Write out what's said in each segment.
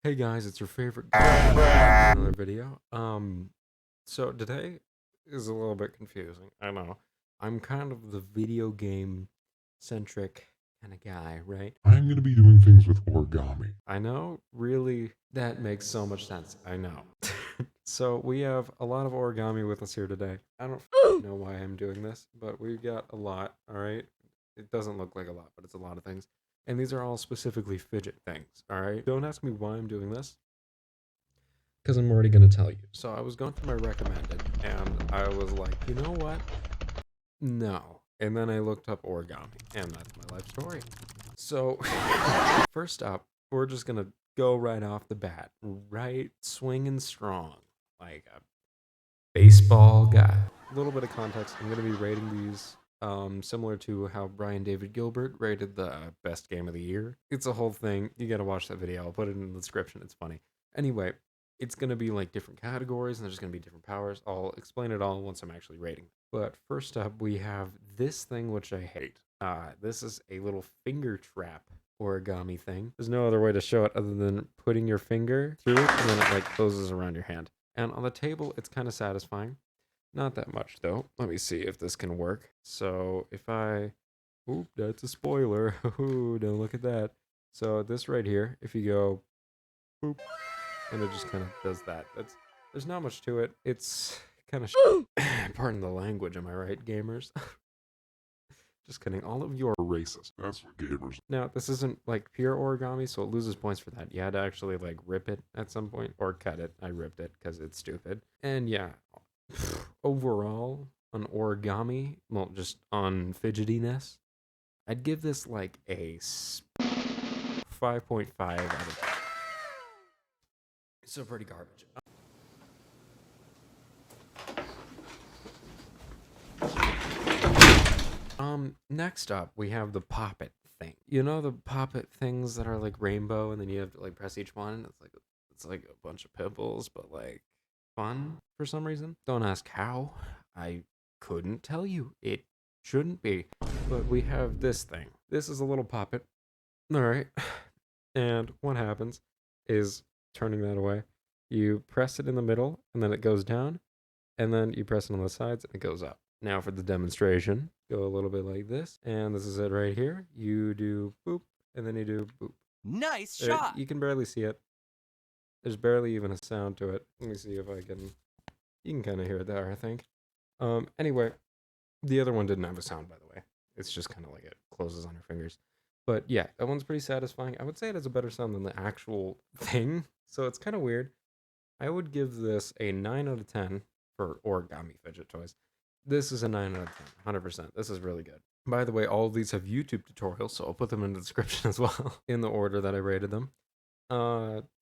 Hey guys, it's your favorite guy. Another video. So today is a little bit confusing. I know. I'm kind of the video game centric kind of guy, right? I'm going to be doing things with origami. I know, really, that makes so much sense. I know. So we have a lot of origami with us here today. I don't know why I'm doing this, but we've got a lot, all right? It doesn't look like a lot, but it's a lot of things. And these are all specifically fidget things, all right? Don't ask me why I'm doing this, because I'm already going to tell you. So I was going through my recommended, and I was like, you know what? No. And then I looked up origami, and that's my life story. So, first up, we're just going to go right off the bat, right swinging strong, like a baseball guy. A little bit of context, I'm going to be rating these similar to how Brian David Gilbert rated the best game of the year. It's a whole thing. You got to watch that video. I'll put it in the description. It's funny. Anyway, it's going to be like different categories and there's going to be different powers. I'll explain it all once I'm actually rating. But first up, we have this thing which I hate. This is a little finger trap origami thing. There's no other way to show it other than putting your finger through it and then it like closes around your hand. And on the table, it's kind of satisfying. Not that much though. Let me see if this can work. So if I, oop, that's a spoiler. Ooh, don't look at that. So this right here, if you go, boop, and it just kind of does that. There's not much to it. It's kind of pardon the language, am I right, gamers? Just kidding. All of you are Racist. That's what gamers. now. This isn't like pure origami, so it loses points for that. You had to actually like rip it at some point or cut it. I ripped it because it's stupid. And yeah, overall on origami, well, just on fidgetiness, I'd give this like a 5.5 out of 10. So pretty garbage. Next up, we have the Poppet thing. You know the Poppet things that are like rainbow, and then you have to like press each one. It's like a bunch of pimples, but like fun for some reason. Don't ask how. I couldn't tell you. It shouldn't be. But we have this thing. This is a little Poppet. All right. And what happens is turning that away. You press it in the middle, and then it goes down, and then you press it on the sides, and it goes up. Now for the demonstration, go a little bit like this, and this is it right here. You do boop, and then you do boop. Nice shot! You can barely see it. There's barely even a sound to it. Let me see if I can. You can kind of hear it there, I think. Anyway, the other one didn't have a sound, by the way. It's just kind of like it closes on your fingers. But yeah, that one's pretty satisfying. I would say it has a better sound than the actual thing, so it's kind of weird. I would give this a 9 out of 10 for origami fidget toys. This is a 9 out of 10, 100%. This is really good. By the way, all of these have YouTube tutorials, so I'll put them in the description as well, in the order that I rated them.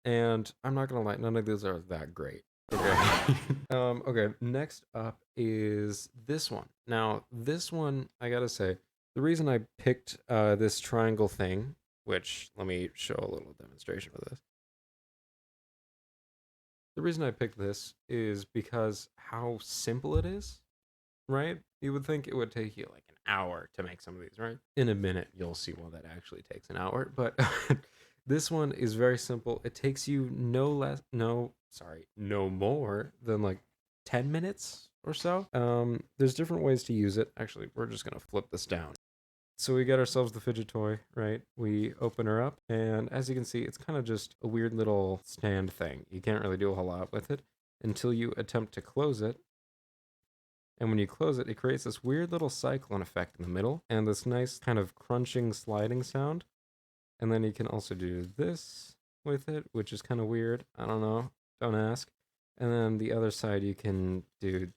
And I'm not gonna lie, none of these are that great. Okay. Okay, next up is this one. Now, this one, I gotta say, the reason I picked this triangle thing, which, let me show a little demonstration of this. The reason I picked this is because how simple it is. Right? You would think it would take you like an hour to make some of these, right? In a minute, you'll see one that actually takes an hour, but this one is very simple. It takes you no more than like 10 minutes or so. There's different ways to use it. Actually, we're just gonna flip this down. So we got ourselves the fidget toy, right? We open her up, and as you can see, it's kind of just a weird little stand thing. You can't really do a whole lot with it until you attempt to close it. And when you close it, it creates this weird little cyclone effect in the middle and this nice kind of crunching sliding sound. And then you can also do this with it, which is kind of weird. I don't know. Don't ask. And then the other side, you can do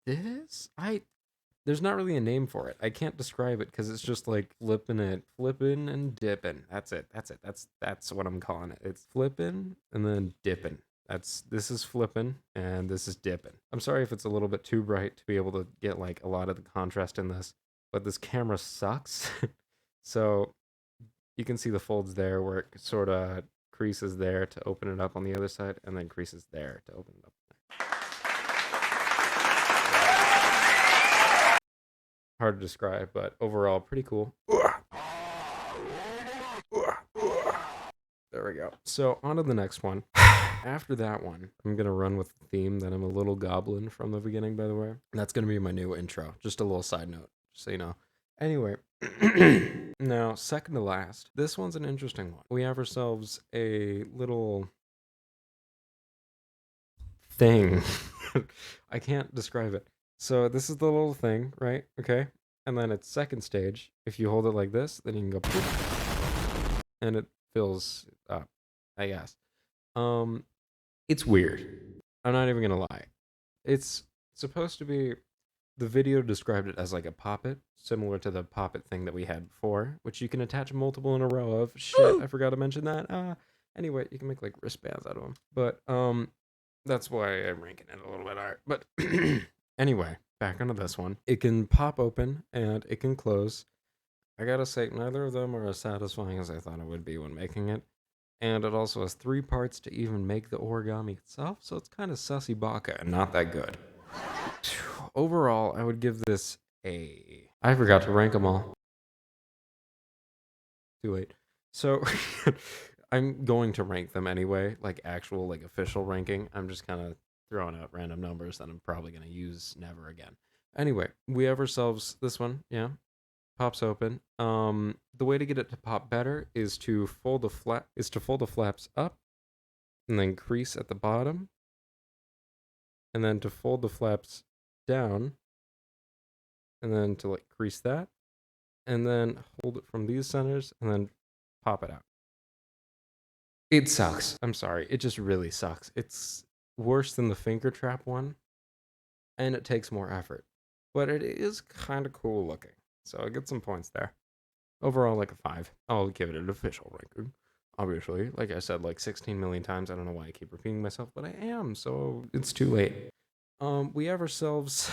this. There's not really a name for it. I can't describe it because it's just like flipping and dipping. That's it. That's what I'm calling it. It's flipping and then dipping. This is flipping and this is dipping. I'm sorry if it's a little bit too bright to be able to get like a lot of the contrast in this, but this camera sucks. So you can see the folds there where it sort of creases there to open it up on the other side and then creases there to open it up. Hard to describe, but overall pretty cool. There we go. So on to the next one. After that one, I'm gonna run with the theme that I'm a little goblin from the beginning, by the way. That's gonna be my new intro. Just a little side note, just so you know. Anyway, now second to last, this one's an interesting one. We have ourselves a little thing. I can't describe it. So this is the little thing, right? Okay. And then its second stage, if you hold it like this, then you can go poof, and it fills up, I guess. It's weird. I'm not even gonna lie. It's supposed to be, the video described it as like a poppet, similar to the poppet thing that we had before, which you can attach multiple in a row of. Shit, I forgot to mention that. Anyway, you can make like wristbands out of them. But that's why I'm ranking it a little bit higher. But anyway, back onto this one. It can pop open and it can close. I gotta say, neither of them are as satisfying as I thought it would be when making it. And it also has 3 parts to even make the origami itself, so it's kind of sussy baka and not that good. Overall, I would give this a... I forgot to rank them all. Too late. So, I'm going to rank them anyway, like actual, like official ranking. I'm just kind of throwing out random numbers that I'm probably going to use never again. Anyway, we have ourselves this one, yeah. Pops open. The way to get it to pop better is to fold the flaps up, and then crease at the bottom, and then to fold the flaps down, and then to like crease that, and then hold it from these centers, and then pop it out. It sucks. I'm sorry. It just really sucks. It's worse than the finger trap one, and it takes more effort, but it is kind of cool looking. So I get some points there. Overall, like a 5. I'll give it an official ranking. Obviously, like I said, like 16 million times. I don't know why I keep repeating myself, but I am, so it's too late. We have ourselves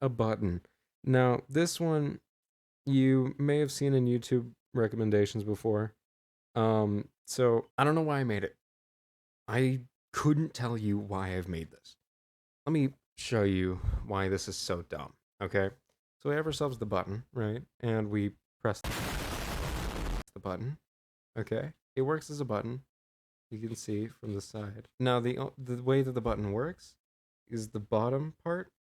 a button. Now, this one you may have seen in YouTube recommendations before. So I don't know why I made it. I couldn't tell you why I've made this. Let me show you why this is so dumb, okay? So we have ourselves the button, right? And we press the button, okay? It works as a button. You can see from the side. Now, the way that the button works is the bottom part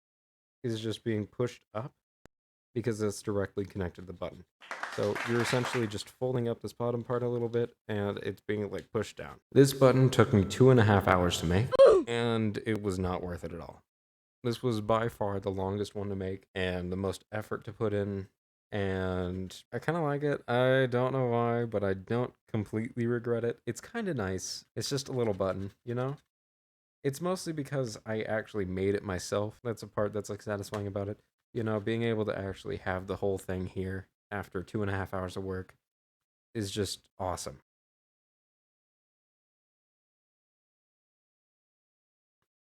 is just being pushed up because it's directly connected to the button. So you're essentially just folding up this bottom part a little bit, and it's being like pushed down. This button took me 2.5 hours to make, and it was not worth it at all. This was by far the longest one to make and the most effort to put in, and I kind of like it. I don't know why, but I don't completely regret it. It's kind of nice. It's just a little button, you know? It's mostly because I actually made it myself. That's a part that's like satisfying about it. You know, being able to actually have the whole thing here after 2.5 hours of work is just awesome.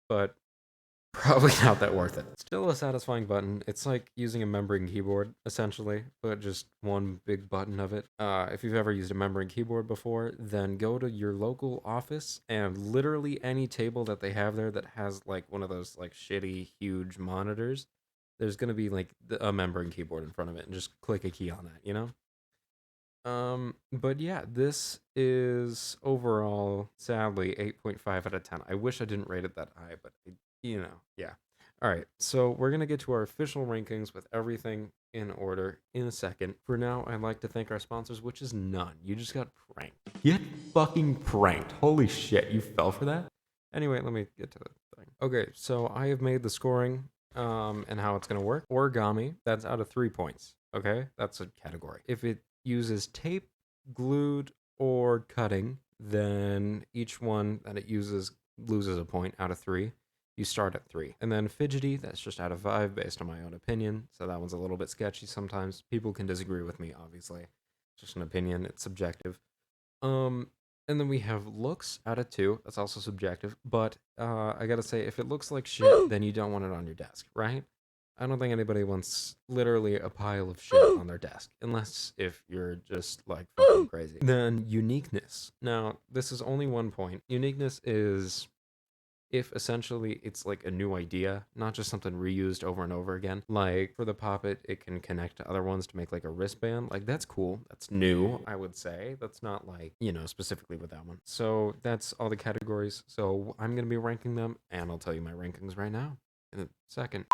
But probably not that worth it. Still a satisfying button. It's like using a membrane keyboard, essentially, but just one big button of it. If you've ever used a membrane keyboard before, then go to your local office and literally any table that they have there that has like one of those like shitty huge monitors, there's gonna be like a membrane keyboard in front of it, and just click a key on that, you know? But yeah, this is overall, sadly, 8.5 out of 10. I wish I didn't rate it that high, but yeah. All right, so we're gonna get to our official rankings with everything in order in a second. For now, I'd like to thank our sponsors, which is none. You just got pranked. Get fucking pranked. Holy shit, you fell for that? Anyway, let me get to the thing. Okay, so I have made the scoring, and how it's gonna work. Origami, that's out of 3 points. Okay, that's a category. If it uses tape, glued, or cutting, then each one that it uses loses a point out of 3. You start at 3. And then fidgety, that's just out of 5 based on my own opinion. So that one's a little bit sketchy sometimes. People can disagree with me, obviously. It's just an opinion, it's subjective. And then we have looks out of 2. That's also subjective. But I gotta say, if it looks like shit, then you don't want it on your desk, right? I don't think anybody wants literally a pile of shit on their desk, unless if you're just like fucking crazy. Then uniqueness. Now, this is only 1 point. Uniqueness is if essentially it's like a new idea, not just something reused over and over again. Like for the Poppet, it can connect to other ones to make like a wristband. Like that's cool. That's new, I would say. That's not like, specifically with that one. So that's all the categories. So I'm going to be ranking them, and I'll tell you my rankings right now in a second.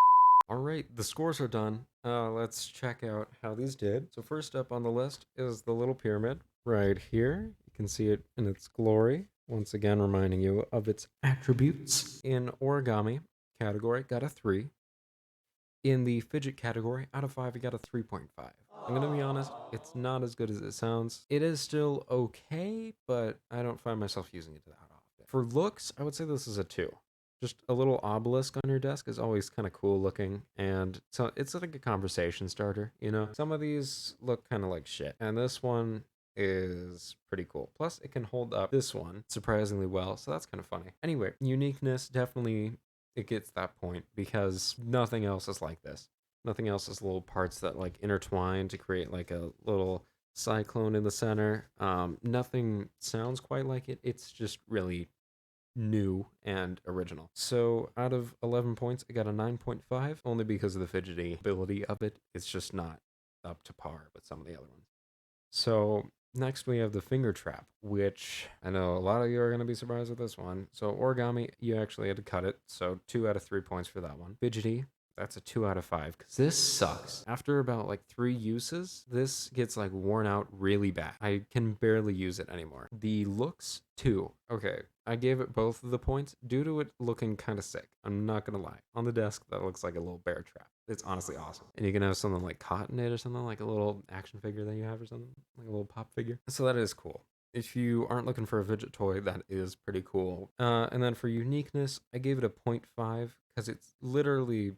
All right, the scores are done. Let's check out how these did. So first up on the list is the little pyramid right here. You can see it in its glory. Once again, reminding you of its attributes. In origami category, got a 3. In the fidget category, out of 5, I got a 3.5. I'm gonna be honest, it's not as good as it sounds. It is still okay, but I don't find myself using it that often. For looks, I would say this is a 2. Just a little obelisk on your desk is always kind of cool looking, and so it's like a conversation starter, Some of these look kind of like shit, and this one is pretty cool. Plus, it can hold up this one surprisingly well, so that's kind of funny. Anyway, uniqueness, definitely it gets that point because nothing else is like this. Nothing else is little parts that like intertwine to create like a little cyclone in the center. Nothing sounds quite like it. It's just really new and original. So out of 11 points, I got a 9.5, only because of the fidgety ability of it. It's just not up to par with some of the other ones. So next we have the finger trap, which I know a lot of you are going to be surprised with this one. So origami, you actually had to cut it. So 2 out of 3 points for that one. Fidgety, that's a 2 out of 5 because this sucks. After about like 3 uses, this gets like worn out really bad. I can barely use it anymore. The looks, 2. Okay, I gave it both of the points due to it looking kind of sick. I'm not gonna lie. On the desk, that looks like a little bear trap. It's honestly awesome. And you can have something like caught in it or something, like a little action figure that you have or something, like a little pop figure. So that is cool. If you aren't looking for a fidget toy, that is pretty cool. And then for uniqueness, I gave it a 0.5 because it's literally,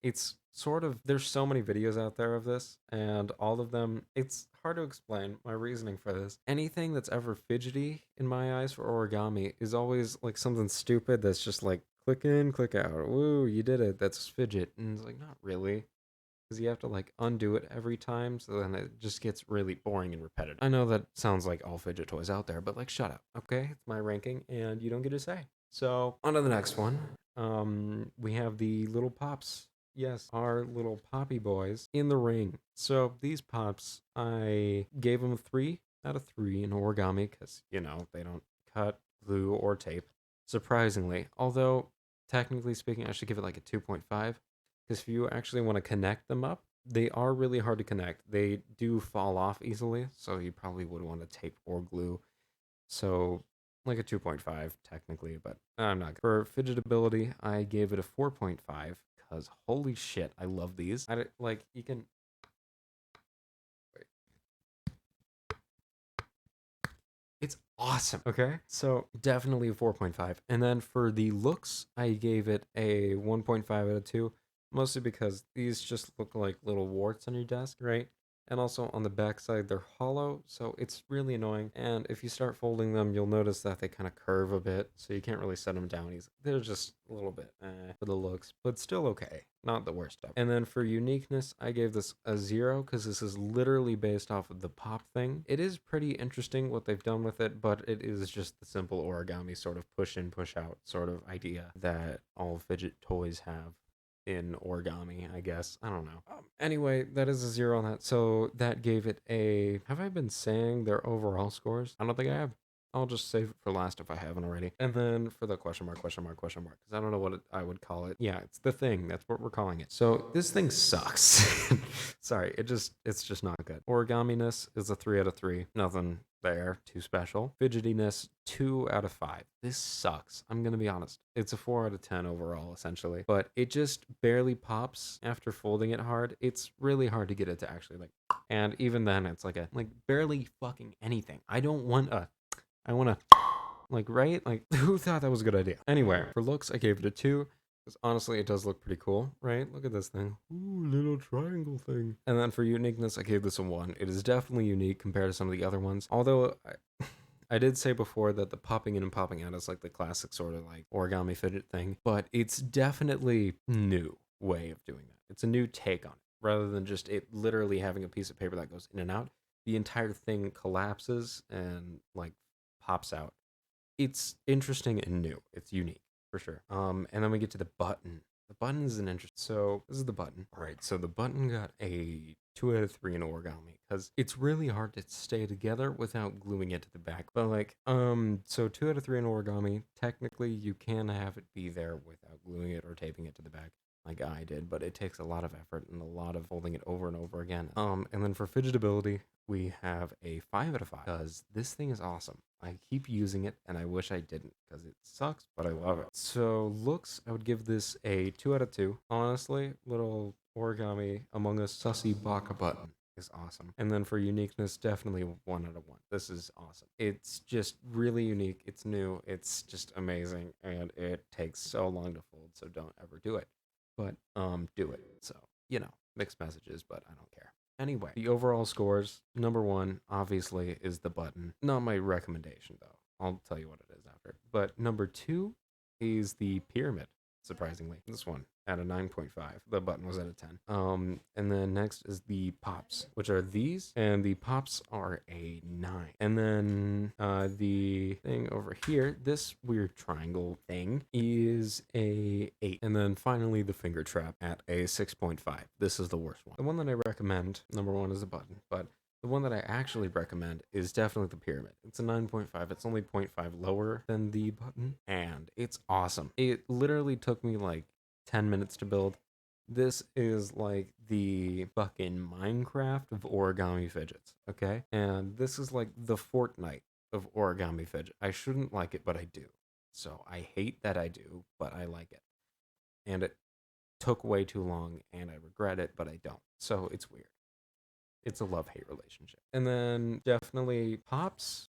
it's sort of, there's so many videos out there of this, and all of them, it's hard to explain my reasoning for this. Anything that's ever fidgety in my eyes for origami is always like something stupid that's just like click in, click out. Woo, you did it. That's fidget. And it's like, not really. Because you have to like undo it every time, so then it just gets really boring and repetitive. I know that sounds like all fidget toys out there, but like, shut up, okay? It's my ranking, and you don't get a say. So on to the next one. We have the little pops. Yes, our little poppy boys in the ring. So these pops, I gave them 3 out of 3 in origami because they don't cut, glue, or tape. Surprisingly, although technically speaking, I should give it like a 2.5. Because if you actually want to connect them up, they are really hard to connect. They do fall off easily, so you probably would want to tape or glue. So, like a 2.5 technically, but I'm not. For fidgetability, I gave it a 4.5 because holy shit, I love these. You can. Wait. It's awesome. Okay, so definitely a 4.5. And then for the looks, I gave it a 1.5 out of 2. Mostly because these just look like little warts on your desk, right? And also on the back side, they're hollow, so it's really annoying. And if you start folding them, you'll notice that they kind of curve a bit, so you can't really set them down easily. They're just a little bit for the looks, but still okay. Not the worst stuff. And then for uniqueness, I gave this a 0 because this is literally based off of the pop thing. It is pretty interesting what they've done with it, but it is just the simple origami sort of push in, push out sort of idea that all fidget toys have in origami, I guess. I don't know. Anyway, that is a 0 on that. So that gave it a. Have I been saying their overall scores? I don't think I have. I'll just save it for last if I haven't already. And then for the question mark, because I don't know what I would call it. Yeah, it's the thing. That's what we're calling it. So this thing sucks. Sorry, it's just not good. Origaminess is a 3 out of 3. Nothing there too special. Fidgetiness, 2 out of 5. This sucks. I'm gonna be honest. It's a 4 out of 10 overall, essentially. But it just barely pops after folding it hard. It's really hard to get it to actually and even then it's like barely fucking anything. I want to right? Who thought that was a good idea? Anyway, for looks, I gave it a 2. Because honestly, it does look pretty cool, right? Look at this thing. Ooh, little triangle thing. And then for uniqueness, I gave this a 1. It is definitely unique compared to some of the other ones. Although, I did say before that the popping in and popping out is like the classic sort of like origami fidget thing. But it's definitely new way of doing that. It's a new take on it. Rather than just it literally having a piece of paper that goes in and out. The entire thing collapses and pops out. It's interesting and new. It's unique. for sure. And then we get to the button. The button is an interesting. So this is the button. All right. So the button got a 2 out of 3 in origami because it's really hard to stay together without gluing it to the back. But like, so 2 out of 3 in origami. Technically, you can have it be there without gluing it or taping it to the back, like I did, but it takes a lot of effort and a lot of holding it over and over again. And then for fidgetability, we have a 5 out of 5 because this thing is awesome. I keep using it and I wish I didn't because it sucks, but I love it. So looks, I would give this a 2 out of 2. Honestly, little origami Among Us sussy baka button is awesome. And then for uniqueness, definitely 1 out of 1. This is awesome. It's just really unique. It's new. It's just amazing. And it takes so long to fold, so don't ever do it. But do it. So, mixed messages, but I don't care. Anyway, the overall scores, number 1, obviously, is the button. Not my recommendation, though. I'll tell you what it is after. But number 2 is the pyramid, surprisingly. This one at a 9.5. The button was at a 10. And then next is the pops, which are these, and the pops are a 9. And then the thing over here, this weird triangle thing, is a 8. And then finally the finger trap at a 6.5. This is the worst one. The one that I recommend, number 1 is the button, but the one that I actually recommend is definitely the pyramid. It's a 9.5. It's only 0.5 lower than the button, and it's awesome. It literally took me like 10 minutes to build. This is like the fucking Minecraft of origami fidgets, okay? And this is like the Fortnite of origami fidget. I shouldn't like it, but I do. So I hate that I do, but I like it. And it took way too long, and I regret it, but I don't. So it's weird. It's a love-hate relationship. And then definitely pops.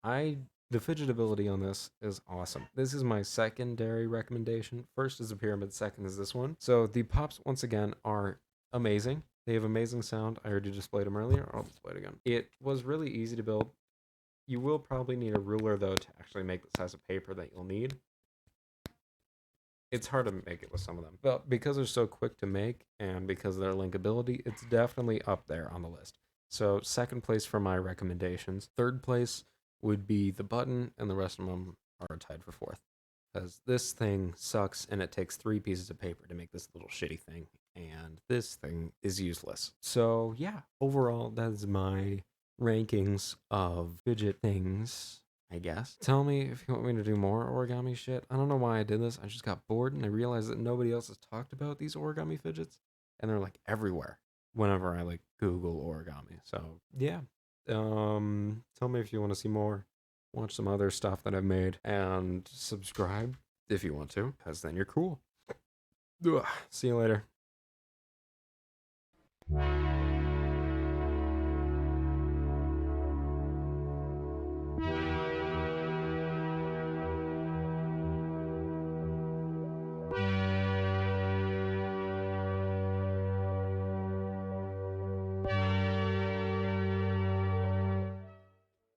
The fidgetability on this is awesome. This is my secondary recommendation. First is the pyramid, second is this one. So the pops, once again, are amazing. They have amazing sound. I already displayed them earlier. I'll display it again. It was really easy to build. You will probably need a ruler, though, to actually make the size of paper that you'll need. It's hard to make it with some of them. But because they're so quick to make and because of their linkability, it's definitely up there on the list. So second place for my recommendations. Third place would be the button, and the rest of them are tied for 4th. Because this thing sucks, and it takes 3 pieces of paper to make this little shitty thing, and this thing is useless. So yeah, overall, that is my rankings of fidget things, I guess. Tell me if you want me to do more origami shit. I don't know why I did this. I just got bored, and I realized that nobody else has talked about these origami fidgets, and they're like everywhere whenever I like Google origami. So yeah. Tell me if you want to see more, watch some other stuff that I've made, and subscribe if you want to, because then you're cool. Ugh. See you later.